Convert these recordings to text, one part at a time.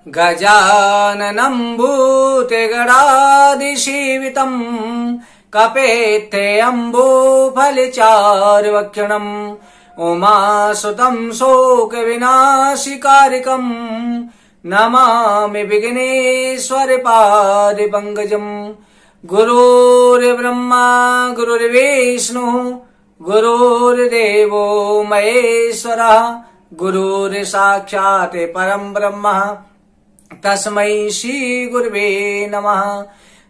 गजाननं भूतगणादिसेवितम् कपेत्थेऽम्बुफलचारुभक्षणम् उमासुतं शोकविनाशिकारिकम् नमामि विघ्नेश्वरपादपङ्कजम्। गुरुर्ब्रह्मा गुरुर्विष्णुः गुरुर्देवो महेश्वरः गुरुर्साक्षात् परं ब्रह्म तस्मै श्री गुरुवे नमः।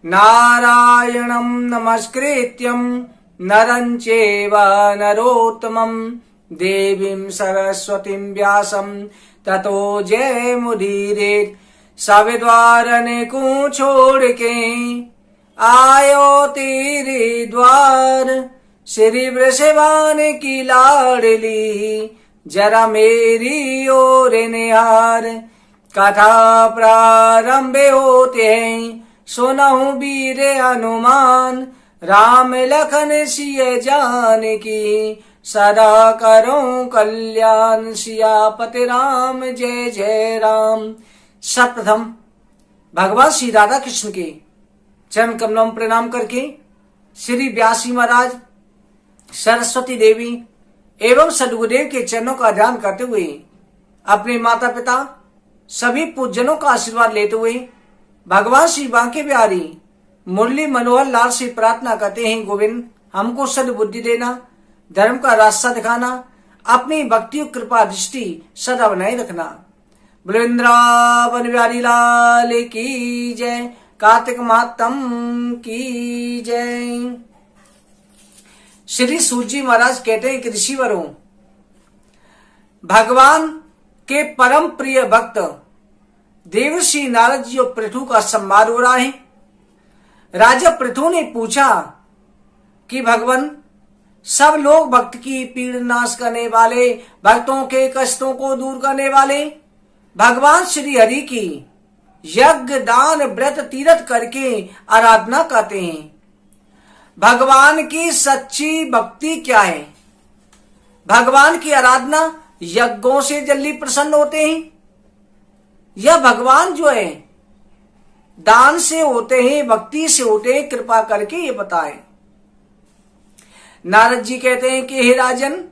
नारायणं नमस्कृत्यं नरं चैव नरोत्तमं देवीं सरस्वतीं व्यासं ततो जयमुदीरयेत्। सविद्वारने को छोड़ के आयो तेरे द्वार, श्री वृषभान की लाडली जरा मेरी ओर निहार। कथा प्रारंभ होते हैं सुनहु वीर हनुमान, राम लखन सिय जानकी सदा करो कल्याण। सियापति राम जय जय राम। सर्वप्रथम भगवान श्री राधा कृष्ण के चरण कमलों में प्रणाम करके श्री व्यासी महाराज, सरस्वती देवी एवं सदगुरुदेव के चरणों का ध्यान करते हुए अपने माता पिता सभी पूजनों का आशीर्वाद लेते हुए भगवान श्री बांके बिहारी मुरली मनोहर लाल से प्रार्थना करते हैं, गोविंद हमको सद्बुद्धि देना, धर्म का रास्ता दिखाना, अपनी भक्ति और कृपा दृष्टि सदा बनाए रखना। वृंदावन बिहारी लाल की जय। कार्तिक महात्म की जय। श्री सूत जी महाराज कहते हैं कि ऋषिवरों, भगवान के परम प्रिय भक्त देवर्षि नारद जी और पृथु का संवाद हो रहा है। राजा पृथु ने पूछा कि भगवान, सब लोग भक्त की पीड़ नाश करने वाले, भक्तों के कष्टों को दूर करने वाले भगवान श्री हरि की यज्ञ दान व्रत तीर्थ करके आराधना करते हैं। भगवान की सच्ची भक्ति क्या है? भगवान की आराधना यज्ञों से जल्दी प्रसन्न होते हैं या भगवान जो है दान से होते हैं, भक्ति से होते हैं? कृपा करके ये बताएं। नारद जी कहते हैं कि हे राजन,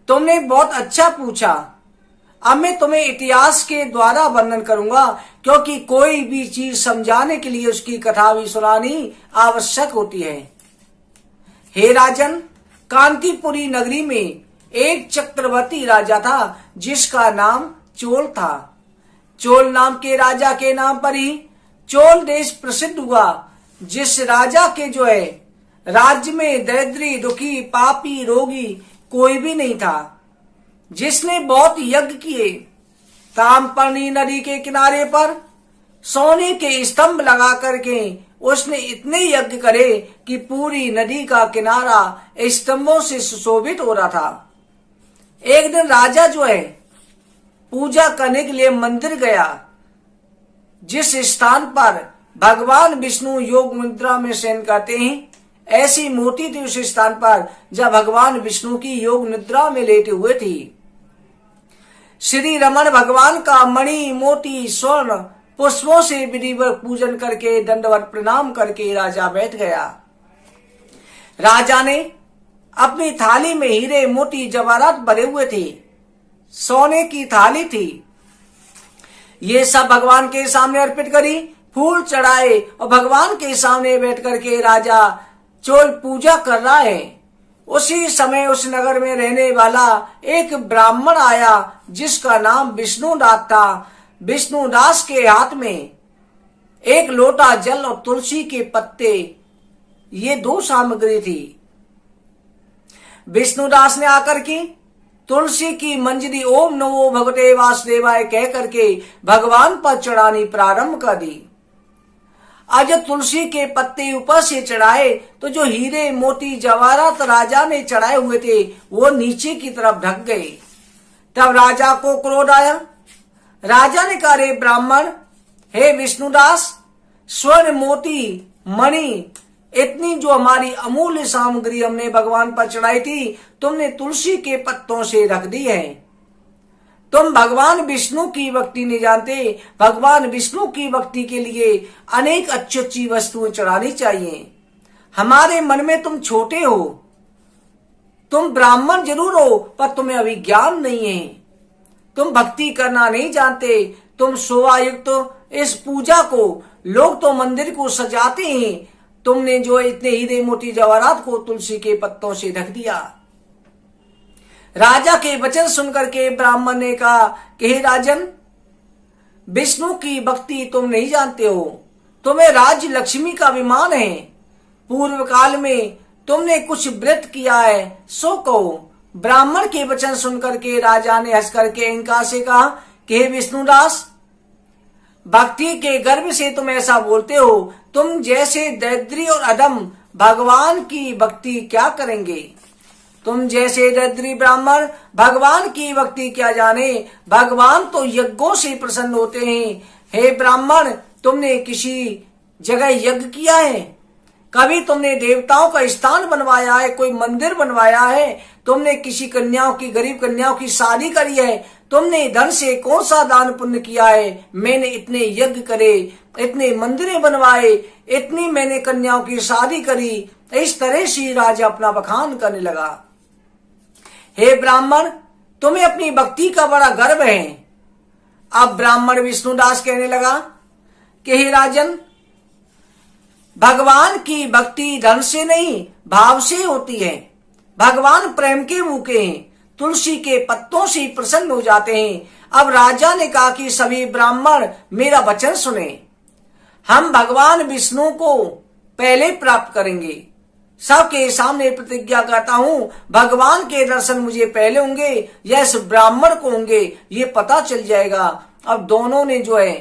तुमने बहुत अच्छा पूछा। अब मैं तुम्हें इतिहास के द्वारा वर्णन करूंगा, क्योंकि कोई भी चीज समझाने के लिए उसकी कथा भी सुनानी आवश्यक होती है। हे राजन, कांतिपुरी नगरी में एक चक्रवर्ती राजा था जिसका नाम चोल था। चोल नाम के राजा के नाम पर ही चोल देश प्रसिद्ध हुआ। जिस राजा के जो है राज्य में दरिद्री, दुखी, पापी, रोगी कोई भी नहीं था, जिसने बहुत यज्ञ किए। ताम्रपर्णी नदी के किनारे पर सोने के स्तंभ लगा करके उसने इतने यज्ञ करे कि पूरी नदी का किनारा स्तंभों से सुशोभित हो रहा था। एक दिन राजा जो है पूजा करने के लिए मंदिर गया, जिस स्थान पर भगवान विष्णु योग मुद्रा में शयन करते हैं। ऐसी मूर्ति थी उस स्थान पर जब भगवान विष्णु की योग निद्रा में लेटे हुए थी। श्री रमण भगवान का मणि, मोती, स्वर्ण पुष्पों से विधिवत पूजन करके दंडवत प्रणाम करके राजा बैठ गया। राजा ने अपनी थाली में हीरे, मोती, जवाहरात भरे हुए थे। सोने की थाली थी। ये सब भगवान के सामने अर्पित करी, फूल चढ़ाए और भगवान के सामने बैठ करके राजा चोल पूजा कर रहा है। उसी समय उस नगर में रहने वाला एक ब्राह्मण आया जिसका नाम विष्णुदास था। विष्णुदास के हाथ में एक लोटा जल और तुलसी के पत्ते, ये दो सामग्री थी। विष्णुदास ने आकर के तुलसी की मंजरी ओम नमो भगवते वासुदेवाय कह करके भगवान पर चढ़ानी प्रारंभ कर दी। आज तुलसी के पत्ते ऊपर से चढ़ाए तो जो हीरे, मोती, जवाहरात राजा ने चढ़ाए हुए थे वो नीचे की तरफ ढक गए। तब राजा को क्रोध आया। राजा ने कहा, रे ब्राह्मण, हे विष्णुदास, स्वर्ण, मोती, मणि, इतनी जो हमारी अमूल्य सामग्री हमने भगवान पर चढ़ाई थी, तुमने तुलसी के पत्तों से रख दी है। तुम भगवान विष्णु की भक्ति नहीं जानते। भगवान विष्णु की भक्ति के लिए अनेक अच्छी अच्छी वस्तुएं चढ़ानी चाहिए। हमारे मन में तुम छोटे हो, तुम ब्राह्मण जरूर हो, पर तुम्हें अभी ज्ञान नहीं है। तुम भक्ति करना नहीं जानते। तुम शोभायुक्त इस पूजा को, लोग तो मंदिर को सजाते हैं, तुमने जो इतने हीरे मोती जवाहरात को तुलसी के पत्तों से ढक दिया। राजा के वचन सुनकर के ब्राह्मण ने कहा कि हे राजन, विष्णु की भक्ति तुम नहीं जानते हो, तुम्हें राज्य लक्ष्मी का अभिमान है। पूर्व काल में तुमने कुछ व्रत किया है, सो कहो। ब्राह्मण के वचन सुनकर के राजा ने हंस करके अहंकार से कहा कि हे विष्णुदास, भक्ति के गर्व से तुम ऐसा बोलते हो। तुम जैसे दरिद्री और अधम भगवान की भक्ति क्या करेंगे? तुम जैसे दरिद्री ब्राह्मण भगवान की भक्ति क्या जाने? भगवान तो यज्ञों से प्रसन्न होते हैं। हे ब्राह्मण, तुमने किसी जगह यज्ञ किया है? कभी तुमने देवताओं का स्थान बनवाया है? कोई मंदिर बनवाया है? तुमने किसी कन्याओं की, गरीब कन्याओं की शादी करी है? तुमने धन से कौन सा दान पुण्य किया है? मैंने इतने यज्ञ करे, इतने मंदिरें बनवाए, इतनी मैंने कन्याओं की शादी करी। इस तरह से राजा अपना बखान करने लगा। हे ब्राह्मण, तुम्हें अपनी भक्ति का बड़ा गर्व है। अब ब्राह्मण विष्णुदास कहने लगा कि हे राजन, भगवान की भक्ति धन से नहीं, भाव से होती है। भगवान प्रेम के भूखे हैं, तुलसी के पत्तों से प्रसन्न हो जाते हैं। अब राजा ने कहा कि सभी ब्राह्मण मेरा वचन सुने। हम भगवान विष्णु को पहले प्राप्त करेंगे। सबके सामने प्रतिज्ञा करता हूं, भगवान के दर्शन मुझे पहले होंगे या इस ब्राह्मण को होंगे, ये पता चल जाएगा। अब दोनों ने जो है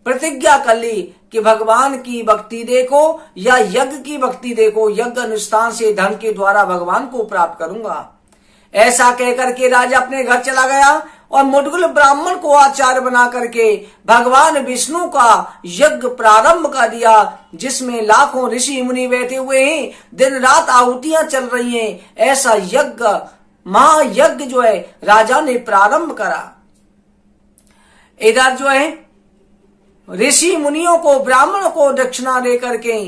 प्रतिज्ञा कर ली कि भगवान की भक्ति देखो या यज्ञ की भक्ति देखो, यज्ञ अनुष्ठान से धन के द्वारा भगवान को प्राप्त करूंगा। ऐसा कहकर के राजा अपने घर चला गया और मुडगुल ब्राह्मण को आचार्य बना करके भगवान विष्णु का यज्ञ प्रारंभ कर दिया, जिसमें लाखों ऋषि मुनि बैठे हुए हैं, दिन रात आहुतियां चल रही हैं। ऐसा यज्ञ, महायज्ञ जो है राजा ने प्रारंभ करा। इधर जो है ऋषि मुनियों को, ब्राह्मणों को दक्षिणा दे करके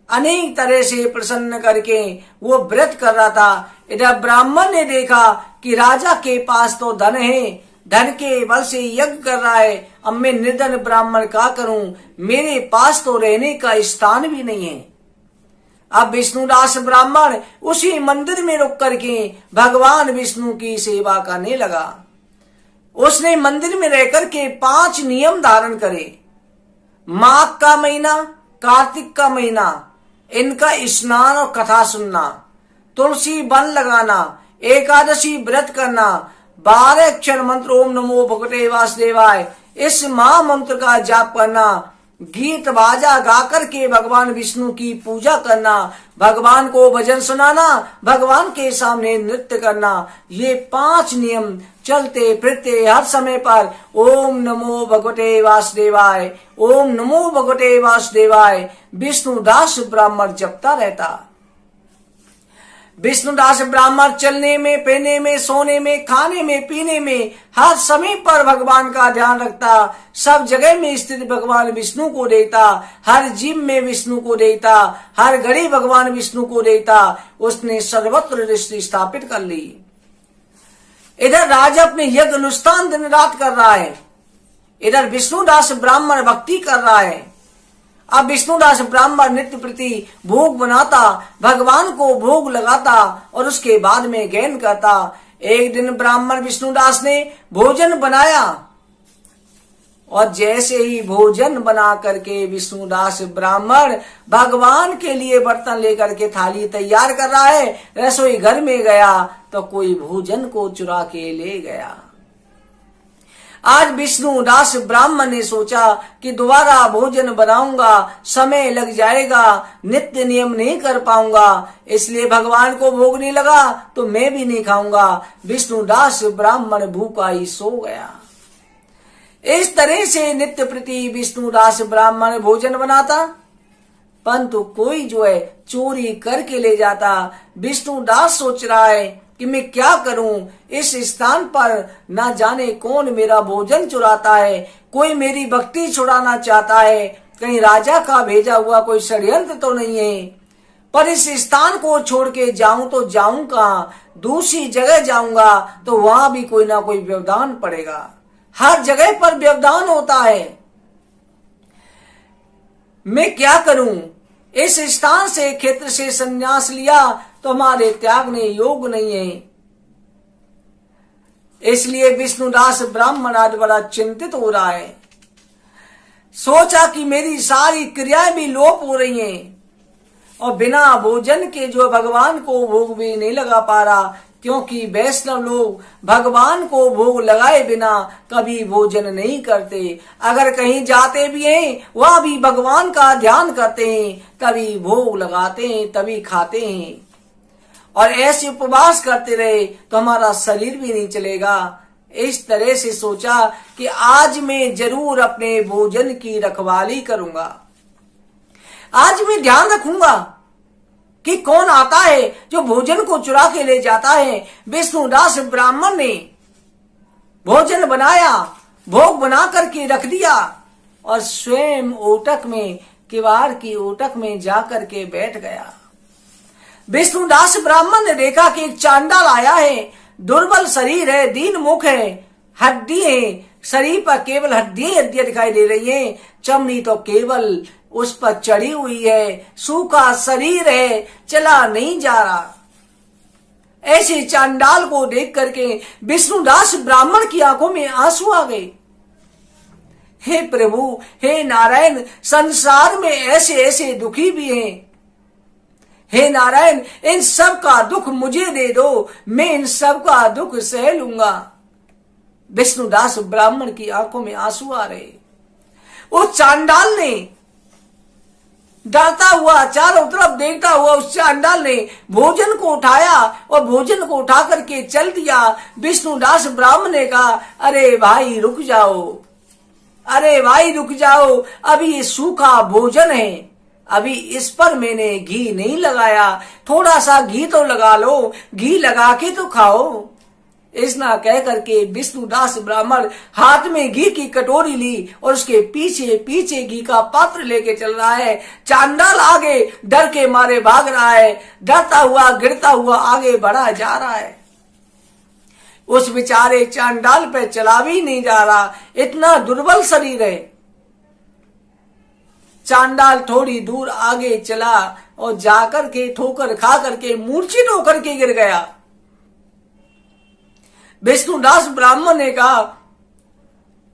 अनेक तरह से प्रसन्न करके वो व्रत कर रहा था। इधर ब्राह्मण ने देखा कि राजा के पास तो धन है, धन के बल से यज्ञ कर रहा है, अब मैं निर्धन ब्राह्मण क्या करूं? मेरे पास तो रहने का स्थान भी नहीं है। अब विष्णुदास ब्राह्मण उसी मंदिर में रुक करके भगवान विष्णु की सेवा करने लगा। उसने मंदिर में रहकर के 5 नियम धारण करे। माघ का महीना, कार्तिक का महीना, इनका स्नान और कथा सुनना, तुलसी वन लगाना, एकादशी व्रत करना, 12 अक्षर मंत्र ओम नमो भगवते वासुदेवाय, इस महामंत्र का जाप करना, गीत बाजा गाकर के भगवान विष्णु की पूजा करना, भगवान को भजन सुनाना, भगवान के सामने नृत्य करना। ये 5 नियम चलते फिरते हर समय पर ओम नमो भगवते वासुदेवाय, ओम नमो भगवते वासुदेवाय विष्णुदास ब्राह्मण जपता रहता। विष्णुदास ब्राह्मण चलने में, पहने में, सोने में, खाने में, पीने में हर समय पर भगवान का ध्यान रखता। सब जगह में स्थित भगवान विष्णु को देता, हर जीव में विष्णु को देता, हर घड़ी भगवान विष्णु को देता। उसने सर्वत्र दृष्टि स्थापित कर ली। इधर राजा अपने यज्ञ अनुष्ठान दिन रात कर रहा है, इधर विष्णुदास ब्राह्मण भक्ति कर रहा है। अब विष्णुदास ब्राह्मण नित्य प्रति भोग बनाता, भगवान को भोग लगाता और उसके बाद में गायन करता। एक दिन ब्राह्मण विष्णुदास ने भोजन बनाया और जैसे ही भोजन बना करके विष्णुदास ब्राह्मण भगवान के लिए बर्तन लेकर के थाली तैयार कर रहा है, रसोई घर में गया तो कोई भोजन को चुरा के ले गया। आज विष्णुदास ब्राह्मण ने सोचा कि दोबारा भोजन बनाऊंगा, समय लग जाएगा, नित्य नियम नहीं कर पाऊंगा, इसलिए भगवान को भोग नहीं लगा तो मैं भी नहीं खाऊंगा। विष्णुदास ब्राह्मण भूखा ही सो गया। इस तरह से नित्य प्रति विष्णुदास ब्राह्मण भोजन बनाता, परंतु कोई जो है चोरी करके ले जाता। विष्णुदास सोच रहा है कि मैं क्या करूं। इस स्थान पर ना जाने कौन मेरा भोजन चुराता है, कोई मेरी भक्ति छुड़ाना चाहता है, कहीं राजा का भेजा हुआ कोई षड्यंत्र तो नहीं है। पर इस स्थान को छोड़ के जाऊं तो जाऊं कहां, दूसरी जगह जाऊंगा तो वहां भी कोई ना कोई व्यवधान पड़ेगा। हर जगह पर व्यवधान होता है, मैं क्या करूं। इस स्थान से क्षेत्र से संन्यास लिया तो हमारे त्यागने योग नहीं है। इसलिए विष्णुदास ब्राह्मण आज बड़ा चिंतित हो रहा है। सोचा कि मेरी सारी क्रियाएं भी लोप हो रही हैं और बिना भोजन के जो भगवान को भोग भी नहीं लगा पा रहा, क्योंकि वैष्णव लोग भगवान को भोग लगाए बिना कभी भोजन नहीं करते। अगर कहीं जाते भी हैं वहां भी भगवान का ध्यान करते हैं, तभी भोग लगाते हैं, तभी खाते हैं। और ऐसे उपवास करते रहे तो हमारा शरीर भी नहीं चलेगा। इस तरह से सोचा कि आज मैं जरूर अपने भोजन की रखवाली करूंगा। आज मैं ध्यान रखूंगा कि कौन आता है जो भोजन को चुरा के ले जाता है। विष्णुदास ब्राह्मण ने भोजन बनाया, भोग बना करके रख दिया और स्वयं ओटक में, किवाड़ की ओटक में जाकर के बैठ गया। विष्णुदास ब्राह्मण ने देखा कि एक चांडाल आया है, दुर्बल शरीर है, दीन मुख है, हड्डी है, शरीर पर केवल हड्डियां दिखाई दे रही हैं, चमड़ी तो केवल उस पर चढ़ी हुई है, सूखा शरीर है, चला नहीं जा रहा। ऐसे चांडाल को देख करके विष्णुदास ब्राह्मण की आंखों में आंसू आ गए। हे प्रभु, हे नारायण, संसार में ऐसे ऐसे दुखी भी हैं। हे नारायण, इन सब का दुख मुझे दे दो, मैं इन सब का दुख सह लूंगा। विष्णुदास ब्राह्मण की आंखों में आंसू आ रहे। उस चांडाल ने डरता हुआ, चारों तरफ देखता हुआ, उस चांडाल ने भोजन को उठाया और भोजन को उठा करके चल दिया। विष्णुदास ब्राह्मण ने कहा, अरे भाई रुक जाओ, अरे भाई रुक जाओ, अभी ये सूखा भोजन है, अभी इस पर मैंने घी नहीं लगाया, थोड़ा सा घी तो लगा लो, घी लगा के तो खाओ। इतना कह करके विष्णुदास ब्राह्मण हाथ में घी की कटोरी ली और उसके पीछे पीछे घी का पात्र लेके चल रहा है। चांडाल आगे डर के मारे भाग रहा है, डरता हुआ गिरता हुआ आगे बढ़ा जा रहा है। उस बेचारे चांडाल पे चला भी नहीं जा रहा, इतना दुर्बल शरीर है। चांडाल थोड़ी दूर आगे चला और जाकर के ठोकर खा करके मूर्छित होकर के गिर गया। विष्णुदास ब्राह्मण ने कहा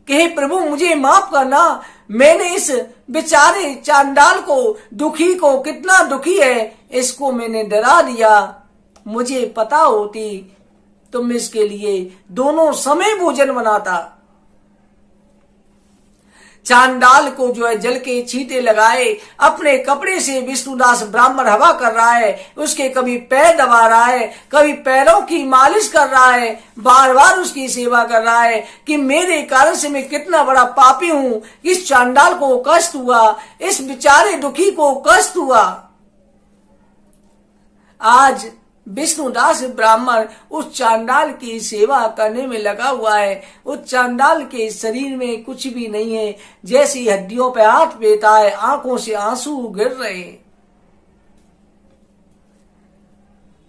कि हे प्रभु, मुझे माफ करना, मैंने इस बेचारे चांडाल को, दुखी को, कितना दुखी है, इसको मैंने डरा दिया। मुझे पता होती तो मैं इसके लिए दोनों समय भोजन बनाता। चांडाल को जो है जल के छींटे लगाए, अपने कपड़े से विष्णुदास ब्राह्मण हवा कर रहा है, उसके कभी पैर दबा रहा है, कभी पैरों की मालिश कर रहा है, बार बार उसकी सेवा कर रहा है कि मेरे कारण से मैं कितना बड़ा पापी हूं, इस चांडाल को कष्ट हुआ, इस बेचारे दुखी को कष्ट हुआ। आज विष्णुदास ब्राह्मण उस चांडाल की सेवा करने में लगा हुआ है। उस चांडाल के शरीर में कुछ भी नहीं है, जैसी हड्डियों पे हाथ फेरता है, आंखों से आंसू गिर रहे।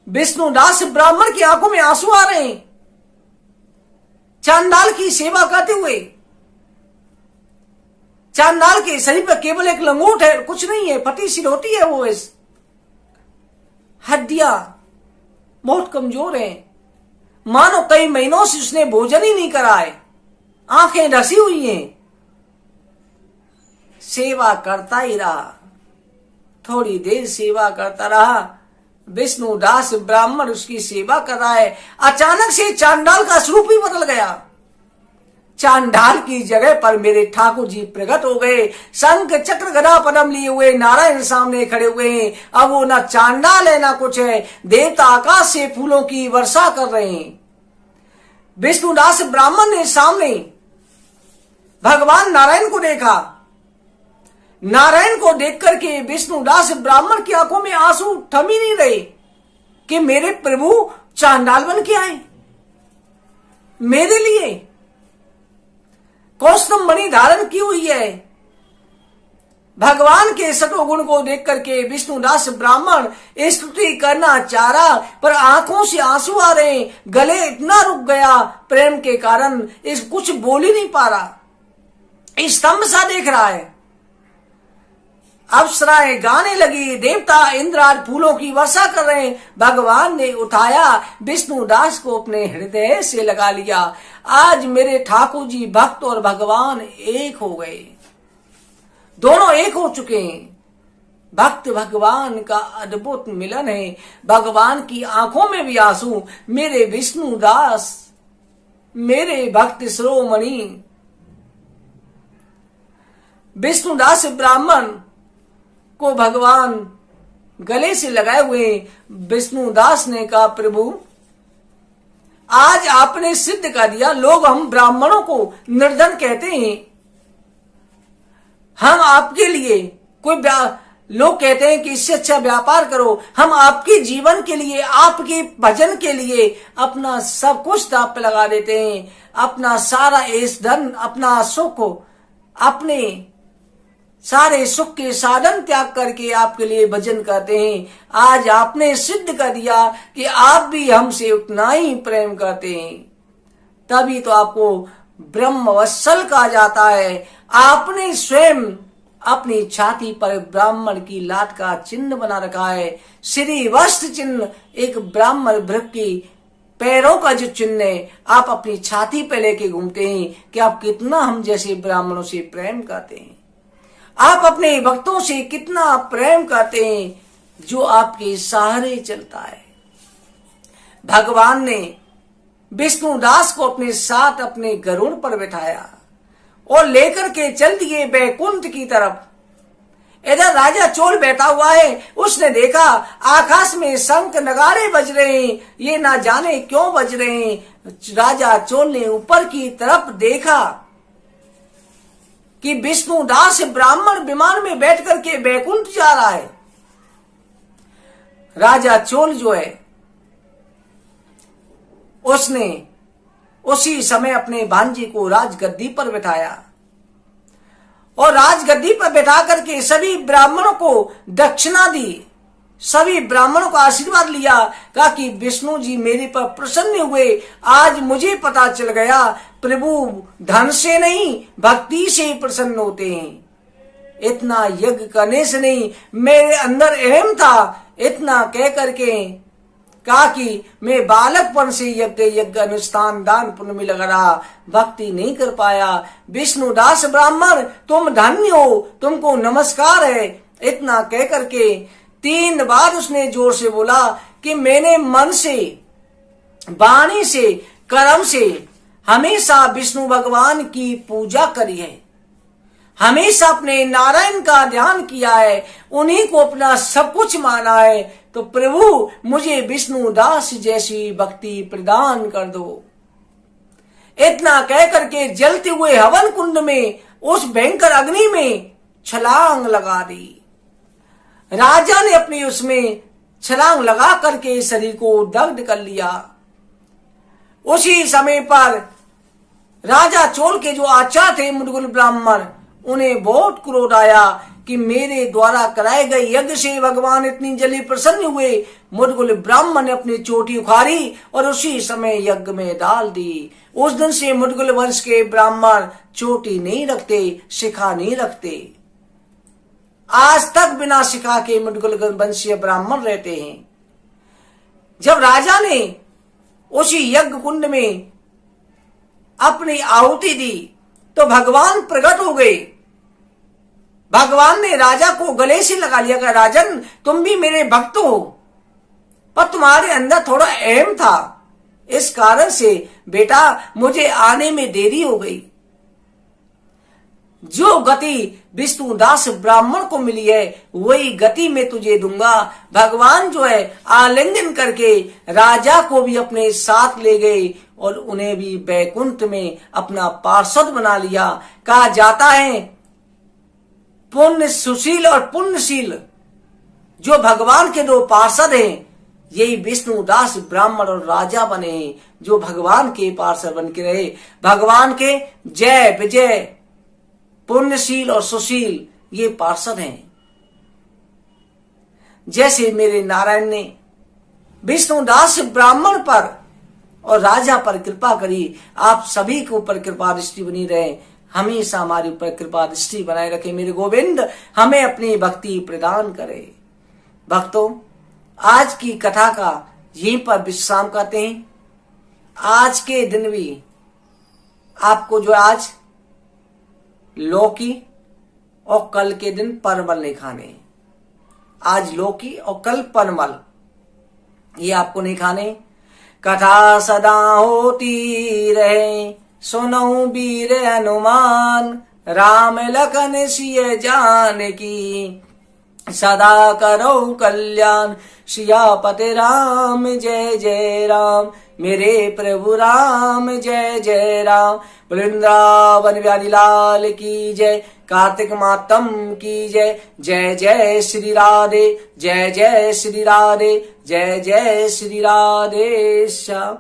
विष्णुदास ब्राह्मण की आंखों में आंसू आ रहे हैं चांडाल की सेवा करते हुए। चांडाल के शरीर पर केवल एक लंगोट है, कुछ नहीं है, फटी सी रोटी है वो। इस हड्डियां बहुत कमजोर हैं, मानो कई महीनों से उसने भोजन ही नहीं करा है, आंखें ढसी हुई हैं। सेवा करता ही रहा, थोड़ी देर सेवा करता रहा। विष्णुदास ब्राह्मण उसकी सेवा कर रहा है। अचानक से चांडाल का स्वरूप ही बदल गया। चांडाल की जगह पर मेरे ठाकुर जी प्रकट हो गए, शंख चक्र गदा पद्म लिए हुए नारायण सामने खड़े हुए हैं। अब वो ना चांडाल है ना कुछ है, देवता आकाश से फूलों की वर्षा कर रहे हैं। विष्णुदास ब्राह्मण ने सामने भगवान नारायण को देखा। नारायण को देख करके विष्णुदास ब्राह्मण की आंखों में आंसू थम ही नहीं रहे कि मेरे प्रभु चांडाल बन के आए मेरे लिए? कौस्तुभ मणि धारण की हुई है। भगवान के सतोगुण को देख करके विष्णुदास ब्राह्मण स्तुति करना चाह रहा, पर आंखों से आंसू आ रहे, गले इतना रुक गया प्रेम के कारण, इस कुछ बोल ही नहीं पा रहा, स्तंभ सा देख रहा है। अप्सराएं गाने लगी, देवता इंद्र आज फूलों की वर्षा कर रहे हैं। भगवान ने उठाया विष्णुदास को अपने हृदय से लगा लिया। आज मेरे ठाकुर जी भक्त और भगवान एक हो गए, दोनों एक हो चुके हैं। भक्त भगवान का अद्भुत मिलन है। भगवान की आंखों में भी आंसू। मेरे विष्णुदास, मेरे भक्त शिरोमणि विष्णुदास ब्राह्मण को भगवान गले से लगाए हुए। विष्णुदास ने कहा, प्रभु आज आपने सिद्ध कर दिया। लोग हम ब्राह्मणों को निर्धन कहते हैं, हम आपके लिए लोग कहते हैं कि इससे अच्छा व्यापार करो। हम आपके जीवन के लिए, आपके भजन के लिए अपना सब कुछ दांव पे लगा देते हैं। अपना सारा ऐश धन, अपना सुख, अपने सारे सुख के साधन त्याग करके आपके लिए भजन करते हैं। आज आपने सिद्ध कर दिया कि आप भी हमसे उतना ही प्रेम करते हैं, तभी तो आपको ब्रह्म वत्सल कहा जाता है। आपने स्वयं अपनी छाती पर ब्राह्मण की लात का चिन्ह बना रखा है। श्री वस्त्र चिन्ह एक ब्राह्मण भृग की पैरों का जो चिन्ह है, आप अपनी छाती पे लेके घूमते हैं कि आप कितना हम जैसे ब्राह्मणों से प्रेम करते हैं। आप अपने भक्तों से कितना प्रेम करते हैं जो आपके सहारे चलता है। भगवान ने विष्णुदास को अपने साथ अपने गरुड़ पर बिठाया और लेकर के चल दिए बैकुंठ की तरफ। इधर राजा चोल बैठा हुआ है। उसने देखा आकाश में शंख नगाड़े बज रहे हैं, ये ना जाने क्यों बज रहे हैं। राजा चोल ने ऊपर की तरफ देखा कि विष्णुदास ब्राह्मण विमान में बैठ करके बैकुंठ जा रहा है। राजा चोल जो है, उसने उसी समय अपने भांजे को राजगद्दी पर बिठाया और राजगद्दी पर बैठा करके सभी ब्राह्मणों को दक्षिणा दी, सभी ब्राह्मणों का आशीर्वाद लिया। कहा कि विष्णु जी मेरे पर प्रसन्न हुए। आज मुझे पता चल गया प्रभु धन से नहीं भक्ति से ही प्रसन्न होते हैं। इतना यज्ञ करने से नहीं, मेरे अंदर अहम था। इतना कह करके कहा कि मैं बालकपन से यज्ञ अनुष्ठान दान पुण्य में लगा रहा, भक्ति नहीं कर पाया। विष्णुदास ब्राह्मण तुम धन्य हो, तुमको नमस्कार है। इतना कह करके 3 बार उसने जोर से बोला कि मैंने मन से, वाणी से, कर्म से हमेशा विष्णु भगवान की पूजा करी है, हमेशा अपने नारायण का ध्यान किया है, उन्हीं को अपना सब कुछ माना है। तो प्रभु मुझे विष्णुदास जैसी भक्ति प्रदान कर दो। इतना कह करके जलते हुए हवन कुंड में, उस भयंकर अग्नि में छलांग लगा दी। राजा ने अपनी उसमें छलांग लगा करके शरीर को दग्ध कर लिया। उसी समय पर राजा चोल के जो आचार्य थे मुदगल ब्राह्मण, उन्हें बहुत क्रोध आया कि मेरे द्वारा कराए गए यज्ञ से भगवान इतनी जल्दी प्रसन्न हुए। मुदगल ब्राह्मण ने अपनी चोटी उखाड़ी और उसी समय यज्ञ में डाल दी। उस दिन से मुदगल वंश के ब्राह्मण चोटी नहीं रखते, शिखा नहीं रखते। आज तक बिना शिखा के मुदगल वंशीय ब्राह्मण रहते हैं। जब राजा ने उसी यज्ञ कुंड में अपनी आहुति दी तो भगवान प्रकट हो गए। भगवान ने राजा को गले से लगा लिया कि राजन तुम भी मेरे भक्त हो, पर तुम्हारे अंदर थोड़ा अहम था, इस कारण से बेटा मुझे आने में देरी हो गई। जो गति विष्णुदास ब्राह्मण को मिली है वही गति मैं तुझे दूंगा। भगवान जो है आलिंगन करके राजा को भी अपने साथ ले गए और उन्हें भी बैकुंठ में अपना पार्षद बना लिया। कहा जाता है पुण्य सुशील और पुण्यशील जो भगवान के 2 पार्षद हैं, यही विष्णुदास ब्राह्मण और राजा बने, जो भगवान के पार्षद बन के रहे, भगवान के जय विजय पुण्यशील और सुशील ये पार्षद हैं। जैसे मेरे नारायण ने विष्णुदास ब्राह्मण पर और राजा पर कृपा करी, आप सभी के ऊपर कृपा दृष्टि बनी रहे, हमेशा हमारे ऊपर कृपा दृष्टि बनाए रखे। मेरे गोविंद हमें अपनी भक्ति प्रदान करे। भक्तों, आज की कथा का यहीं पर विश्राम करते हैं। आज के दिन भी आपको जो आज लौकी और कल के दिन परमल नहीं खाने, आज लौकी और कल परमल ये आपको नहीं खाने। कथा सदा होती रहे, सुनऊ वीर हनुमान, राम लखन सिय जानकी, सदा करो कल्याण, सियापति राम जय जय राम, मेरे प्रभु राम जय जय राम। वृंदावन बिहारी लाल की जय, कार्तिक मातम की जय, जय जय श्री राधे, जय जय श्री राधे, जय जय श्री राधे श्याम।